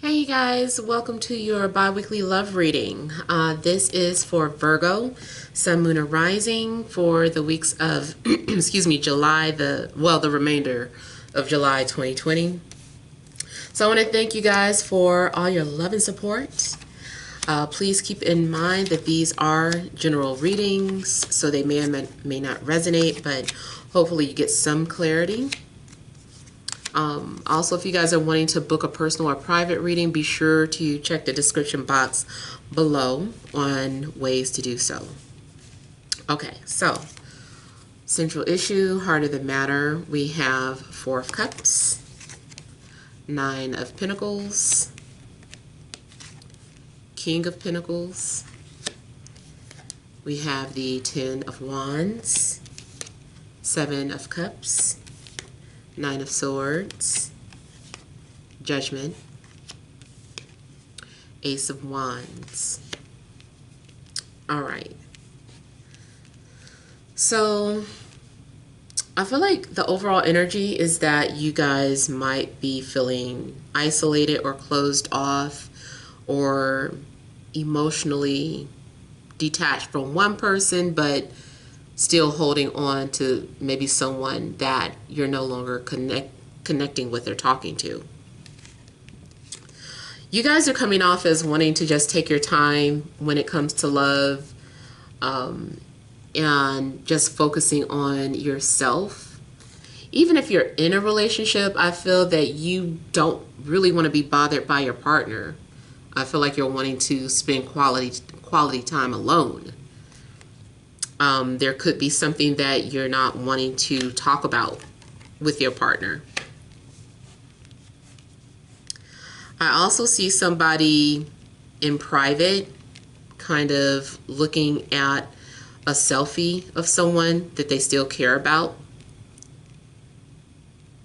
Hey you guys, welcome to your bi-weekly love reading. This is for Virgo, Sun, Moon, and Rising for the weeks of, July, the remainder of July 2020. So I want to thank you guys for all your love and support. Please keep in mind that these are general readings, so they may or may not resonate, but hopefully you get some clarity. Also, if you guys are wanting to book a personal or private reading, be sure to check the description box below on ways to do so. Okay, so central issue, heart of the matter, we have Four of Cups, Nine of Pentacles, King of Pentacles, we have the Ten of Wands, Seven of Cups, Nine of Swords, Judgment, Ace of Wands. All right. So I feel like the overall energy is that you guys might be feeling isolated or closed off or emotionally detached from one person, but still holding on to maybe someone that you're no longer connecting with or talking to. You guys are coming off as wanting to just take your time when it comes to love, and just focusing on yourself. Even if you're in a relationship, I feel that you don't really want to be bothered by your partner. I feel like you're wanting to spend quality time alone. There could be something that you're not wanting to talk about with your partner. I also see somebody in private kind of looking at a selfie of someone that they still care about.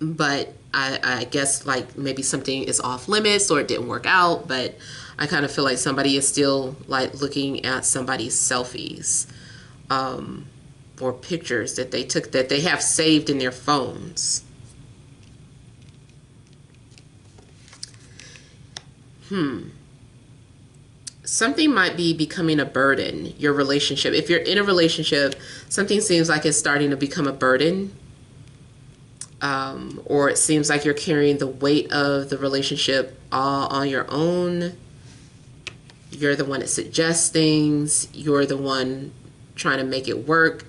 But I guess like maybe something is off limits or it didn't work out, but I kind of feel like somebody is still like looking at somebody's selfies. Or pictures that they took that they have saved in their phones. Something might be becoming a burden, your relationship. If you're in a relationship, something seems like it's starting to become a burden. Or it seems like you're carrying the weight of the relationship all on your own. You're the one that suggests things. You're the one trying to make it work.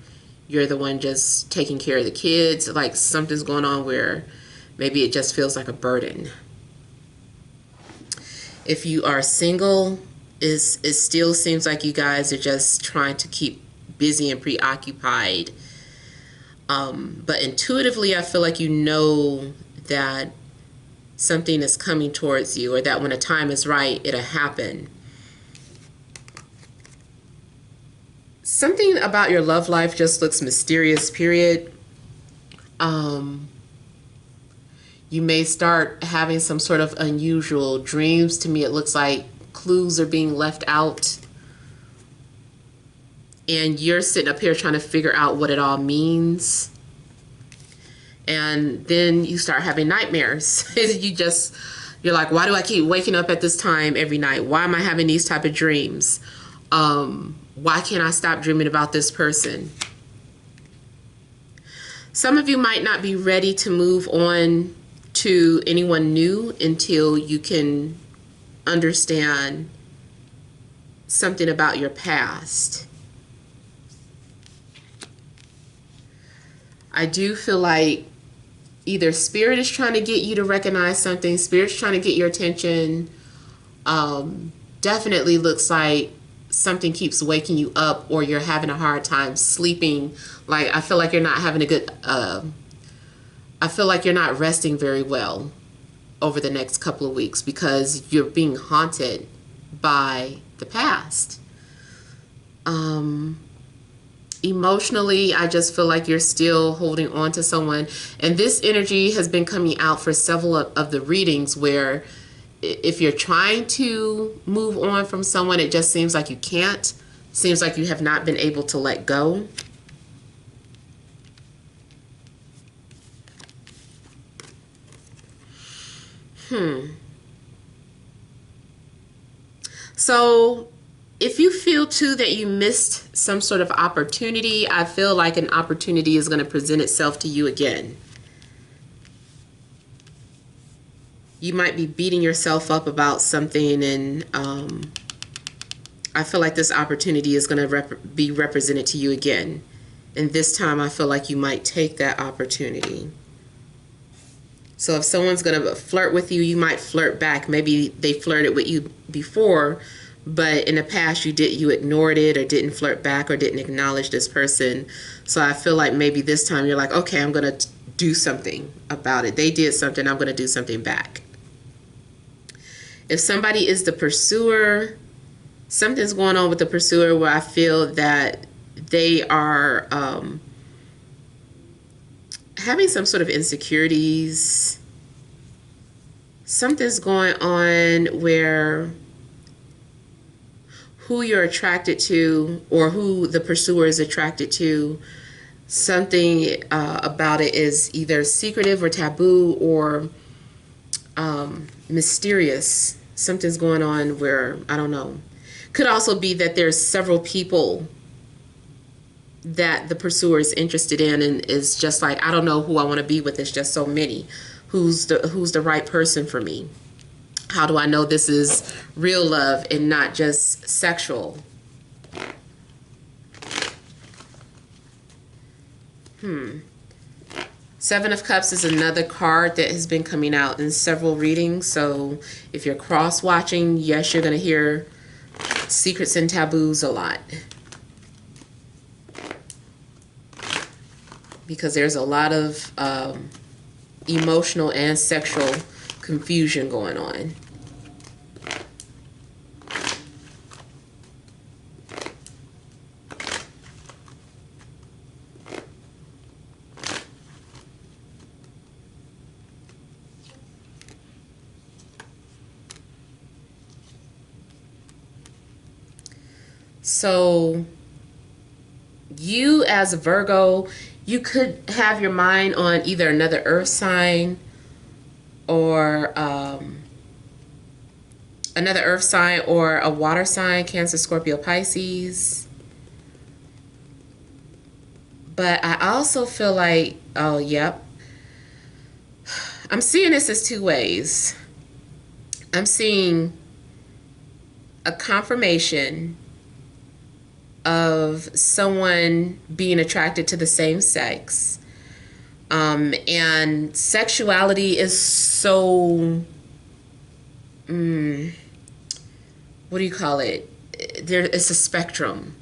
You're the one just taking care of the kids. Like something's going on where maybe it just feels like a burden. If you are single, it still seems like you guys are just trying to keep busy and preoccupied. But intuitively, I feel like you know that something is coming towards you, or that when a time is right, it'll happen. Something about your love life just looks mysterious, period. You may start having some sort of unusual dreams. To me, it looks like clues are being left out. And you're sitting up here trying to figure out what it all means. And then you start having nightmares. You're like, why do I keep waking up at this time every night? Why am I having these type of dreams? Why can't I stop dreaming about this person? Some of you might not be ready to move on to anyone new until you can understand something about your past. I do feel like either Spirit is trying to get you to recognize something, Spirit's trying to get your attention. Definitely looks like something keeps waking you up, or you're having a hard time sleeping. Like I feel like you're not having a good I feel like you're not resting very well over the next couple of weeks because you're being haunted by the past. Emotionally, I just feel like you're still holding on to someone, and this energy has been coming out for several of the readings where if you're trying to move on from someone, it just seems like you can't. Seems like you have not been able to let go. So if you feel too that you missed some sort of opportunity, I feel like an opportunity is going to present itself to you again. You might be beating yourself up about something, and I feel like this opportunity is going to be represented to you again. And this time I feel like you might take that opportunity. So if someone's going to flirt with you, you might flirt back. Maybe they flirted with you before, but in the past you ignored it or didn't flirt back or didn't acknowledge this person. So I feel like maybe this time you're like, okay, I'm going to do something about it. They did something, I'm going to do something back. If somebody is the pursuer, something's going on with the pursuer where I feel that they are having some sort of insecurities. Something's going on where who you're attracted to or who the pursuer is attracted to, something about it is either secretive or taboo or mysterious. Something's going on where, I don't know. Could also be that there's several people that the pursuer is interested in and is just like, I don't know who I want to be with. It's just so many. Who's the right person for me? How do I know this is real love and not just sexual? Seven of Cups is another card that has been coming out in several readings. So if you're cross-watching, yes, you're going to hear secrets and taboos a lot. Because there's a lot of emotional and sexual confusion going on. So you as a Virgo, you could have your mind on either another earth sign or another earth sign or a water sign, Cancer, Scorpio, Pisces. But I also feel like, oh, yep. I'm seeing this as two ways. I'm seeing a confirmation of someone being attracted to the same sex. And sexuality is so, what do you call it? It's a spectrum.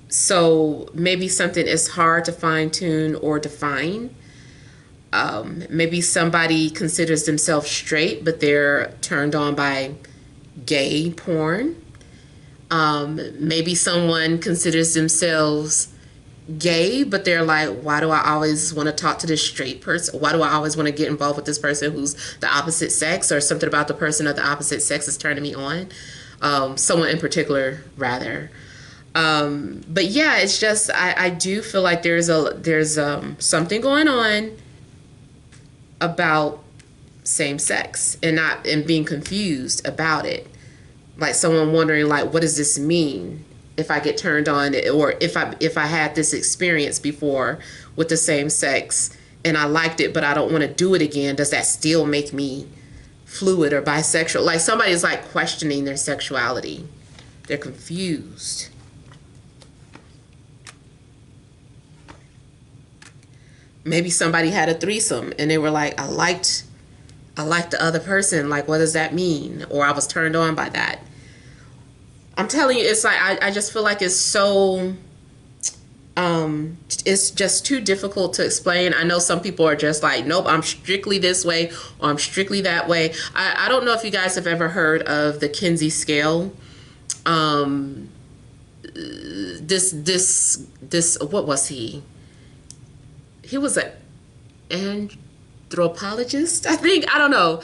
So maybe something is hard to fine tune or define. Maybe somebody considers themselves straight, but they're turned on by gay porn. Maybe someone considers themselves gay, but they're like, why do I always want to talk to this straight person? Why do I always want to get involved with this person who's the opposite sex, or something about the person of the opposite sex is turning me on? Someone in particular, rather. But yeah, it's just, I do feel like there's something going on about same sex and being confused about it. Like someone wondering, like, what does this mean if I get turned on, or if I had this experience before with the same sex and I liked it, but I don't want to do it again. Does that still make me fluid or bisexual? Like somebody's like questioning their sexuality. They're confused. Maybe somebody had a threesome and they were like, I liked the other person. Like, what does that mean? Or I was turned on by that. I'm telling you, it's like, I just feel like it's so, it's just too difficult to explain. I know some people are just like, nope, I'm strictly this way or I'm strictly that way. I don't know if you guys have ever heard of the Kinsey scale. This, what was he? He was an anthropologist, I think. I don't know.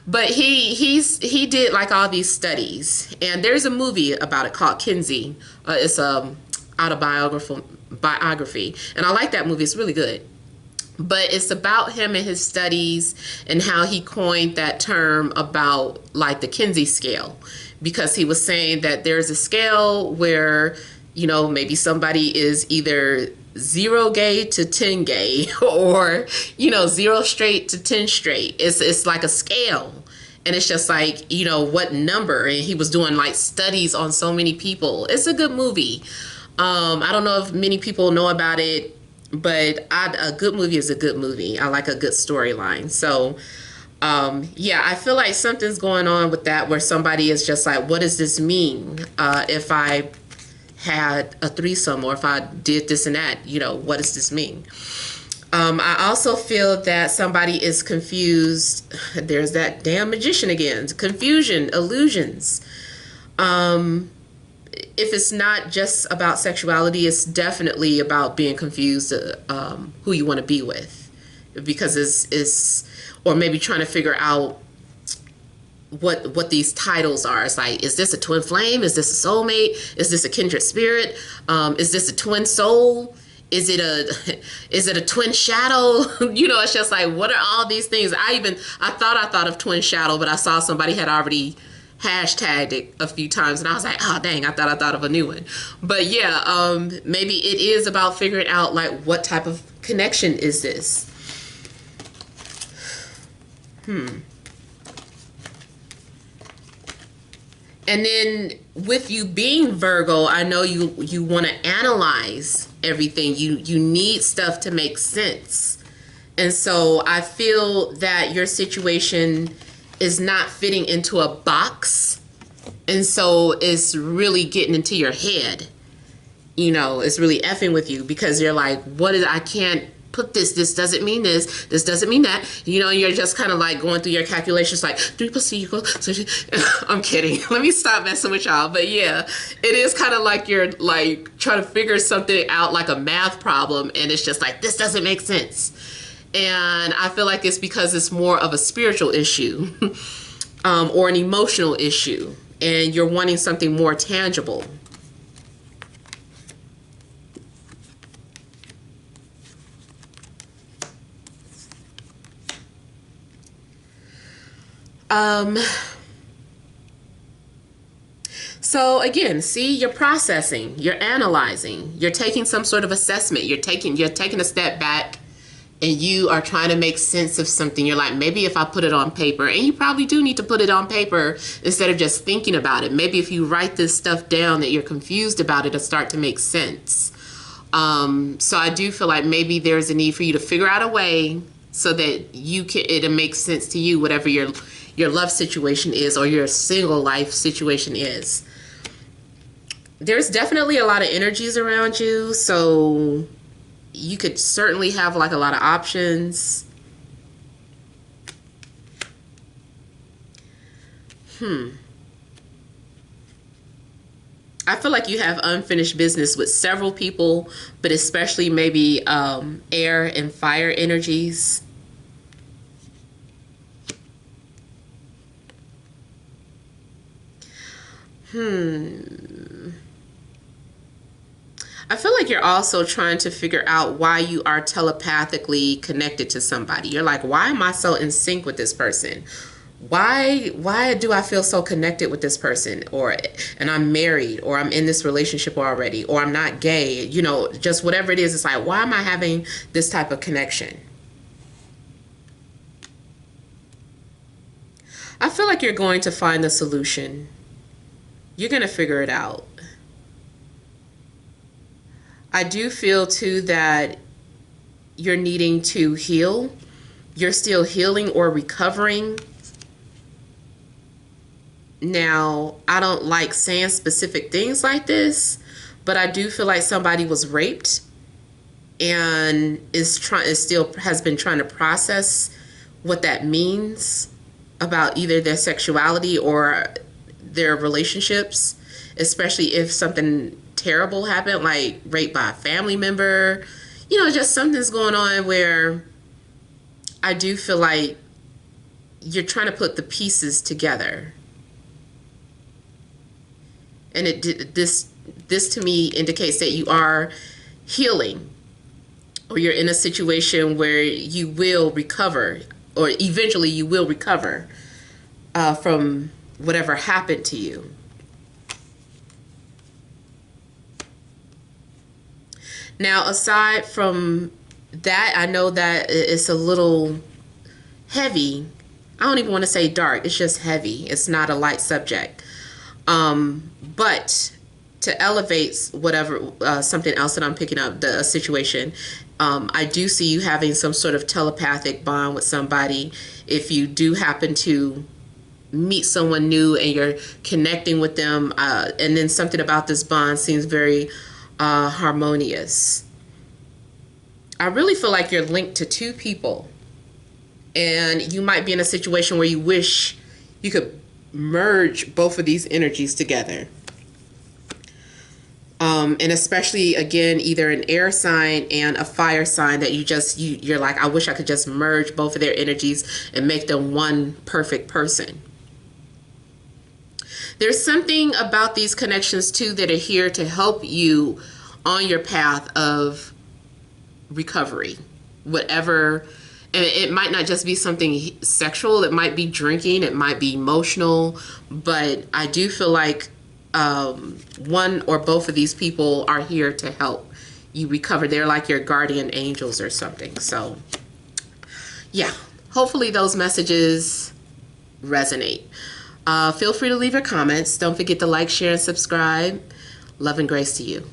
But he did like all these studies, and there's a movie about it called Kinsey. It's a autobiography, and I like that movie. It's really good. But it's about him and his studies and how he coined that term about like the Kinsey scale, because he was saying that there's a scale where, you know, maybe somebody is either 0 gay to 10 gay or, you know, 0 straight to 10 straight. It's like a scale. And it's just like, you know, what number. And he was doing like studies on so many people. It's a good movie. I don't know if many people know about it, but a good movie is a good movie. I like a good storyline. So, yeah, I feel like something's going on with that, where somebody is just like, what does this mean? If I had a threesome, or if I did this and that, you know, what does this mean? I also feel that somebody is confused. There's that damn magician again. Confusion, illusions. If it's not just about sexuality, it's definitely about being confused who you want to be with, because it's or maybe trying to figure out what these titles are. It's like, is this a twin flame? Is this a soulmate? Is this a kindred spirit? Is this a twin soul? Is it a twin shadow? You know, it's just like, what are all these things? I thought of twin shadow, but I saw somebody had already hashtagged it a few times, and I was like, oh dang, I thought of a new one. But yeah, maybe it is about figuring out like, what type of connection is this? And then with you being Virgo, I know you want to analyze everything. You need stuff to make sense. And so I feel that your situation is not fitting into a box. And so it's really getting into your head. You know, it's really effing with you, because you're like, I can't put this doesn't mean this doesn't mean that, you know, and you're just kind of like going through your calculations like 3 + 3 = I'm kidding. Let me stop messing with y'all. But yeah, it is kind of like you're like trying to figure something out like a math problem, and it's just like, this doesn't make sense. And I feel like it's because it's more of a spiritual issue or an emotional issue, and you're wanting something more tangible. So again, see, you're processing, you're analyzing, you're taking some sort of assessment, you're taking a step back, and you are trying to make sense of something. You're like, maybe if I put it on paper, and you probably do need to put it on paper instead of just thinking about it. Maybe if you write this stuff down that you're confused about, it'll start to make sense. So I do feel like maybe there's a need for you to figure out a way so that it'll make sense to you, whatever your love situation is or your single life situation is. There's definitely a lot of energies around you, so you could certainly have like a lot of options. I feel like you have unfinished business with several people, but especially maybe air and fire energies. I feel like you're also trying to figure out why you are telepathically connected to somebody. You're like, why am I so in sync with this person? Why do I feel so connected with this person? And I'm married, or I'm in this relationship already, or I'm not gay, you know, just whatever it is. It's like, why am I having this type of connection? I feel like you're going to find the solution. You're going to figure it out. I do feel too that you're needing to heal. You're still healing or recovering. Now, I don't like saying specific things like this, but I do feel like somebody was raped and still has been trying to process what that means about either their sexuality or their relationships, especially if something terrible happened, like raped by a family member. You know, just something's going on where I do feel like you're trying to put the pieces together. And this to me indicates that you are healing or you're in a situation where you will recover, or eventually you will recover from whatever happened to you. Now, aside from that, I know that it's a little heavy. I don't even want to say dark. It's just heavy. It's not a light subject. But to elevate whatever, something else that I'm picking up, the situation, I do see you having some sort of telepathic bond with somebody. If you do happen to meet someone new and you're connecting with them, and then something about this bond seems very harmonious. I really feel like you're linked to two people, and you might be in a situation where you wish you could merge both of these energies together. And especially, again, either an air sign and a fire sign that you're like, I wish I could just merge both of their energies and make them one perfect person. There's something about these connections too that are here to help you on your path of recovery, whatever. And it might not just be something sexual. It might be drinking. It might be emotional. But I do feel like one or both of these people are here to help you recover. They're like your guardian angels or something. So yeah, hopefully those messages resonate. Feel free to leave your comments. Don't forget to like, share, and subscribe. Love and grace to you.